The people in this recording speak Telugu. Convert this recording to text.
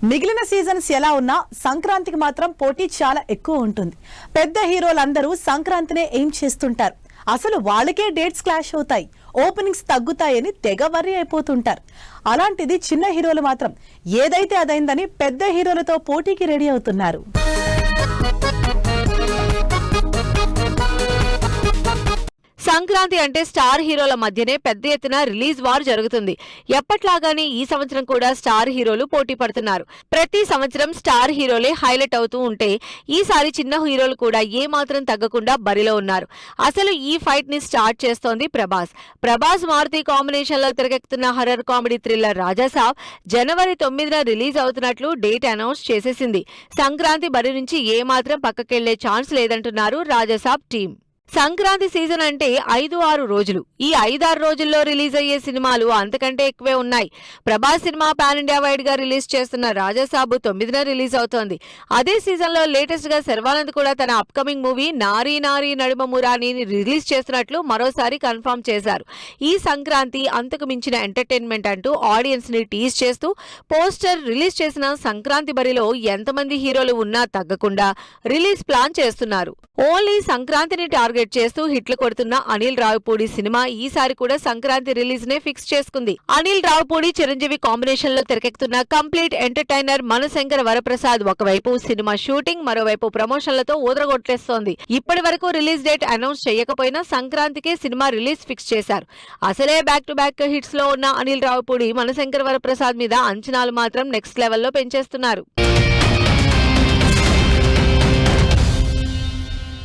మిగిలిన సీజన్స్ ఎలా ఉన్నా సంక్రాంతికి మాత్రం పోటీ చాలా ఎక్కువ ఉంటుంది. పెద్ద హీరోలందరూ సంక్రాంతినే ఎయిమ్ చేస్తుంటారు. అసలు వాళ్ళకే డేట్స్ క్లాష్ అవుతాయి, ఓపెనింగ్స్ తగ్గుతాయని తెగ వర్రీ అయిపోతుంటారు. అలాంటిది చిన్న హీరోలు మాత్రం ఏదైతే అదైందని పెద్ద హీరోలతో పోటీకి రెడీ అవుతున్నారు. సంక్రాంతి అంటే స్టార్ హీరోల మధ్యనే పెద్ద ఎత్తున రిలీజ్ వార్ జరుగుతుంది. ఎప్పట్లాగానే ఈ సంవత్సరం కూడా స్టార్ హీరోలు పోటీ పడుతున్నారు. ప్రతి సంవత్సరం స్టార్ హీరోలే హైలైట్ అవుతూ ఉంటే ఈసారి చిన్న హీరోలు కూడా ఏ మాత్రం తగ్గకుండా బరిలో ఉన్నారు. అసలు ఈ ఫైట్ ని స్టార్ట్ చేస్తోంది ప్రభాస్ మారుతి కాంబినేషన్ లో తెరకెక్కుతున్న హర్రర్ కామెడీ థ్రిల్లర్ రాజాసాబ్ జనవరి 9న రిలీజ్ అవుతున్నట్లు డేట్ అనౌన్స్ చేసేసింది. సంక్రాంతి బరి నుంచి ఏ మాత్రం పక్కకెళ్లే ఛాన్స్ లేదంటున్నారు రాజాసాబ్ టీం. సంక్రాంతి సీజన్ అంటే 5-6 రోజులు. ఈ 5-6 రోజుల్లో రిలీజ్ అయ్యే సినిమాలు అంతకంటే ఎక్కువే ఉన్నాయి. Prabhas cinema pan India wide గా రిలీజ్ చేస్తున్న రాజాసాబ్ 9న రిలీజ్ అవుతోంది. అదే సీజన్ లో లేటెస్ట్ గా శర్వానంద్ కూడా తన అప్కమింగ్ మూవీ నారీ నారీ నడుమ మురారీని రిలీజ్ చేస్తున్నట్లు మరోసారి కన్ఫర్మ్ చేశారు. ఈ సంక్రాంతి అంతకు మించిన ఎంటర్టైన్మెంట్ అంటూ ఆడియన్స్ ని టీజ్ చేస్తూ పోస్టర్ రిలీజ్ చేసిన సంక్రాంతి బరిలో ఎంతమంది హీరోలు ఉన్నా తగ్గకుండా రిలీజ్ ప్లాన్ చేస్తున్నారు. ఓన్లీ సంక్రాంతిని టార్గెట్ చేస్తూ హిట్లు కొడుతున్న అనిల్ రావిపూడి సినిమా ఈసారి కూడా సంక్రాంతి రిలీజ్ నే ఫిక్స్ చేసుకుంది. అనిల్ రావిపూడి చిరంజీవి కాంబినేషన్ లో తెరకెక్కుతున్న కంప్లీట్ ఎంటర్టైనర్ మనశంకర వరప్రసాద్ ఒకవైపు సినిమా షూటింగ్, మరోవైపు ప్రమోషన్లతో ఊదరగొట్టేస్తోంది. ఇప్పటి వరకు రిలీజ్ డేట్ అనౌన్స్ చేయకపోయినా సంక్రాంతికే సినిమా రిలీజ్ ఫిక్స్ చేశారు. అసలే బ్యాక్ టు బ్యాక్ హిట్స్ లో ఉన్న అనిల్ రావిపూడి మనశంకర వరప్రసాద్ మీద అంచనాలు మాత్రం నెక్స్ట్ లెవెల్లో పెంచేస్తున్నారు.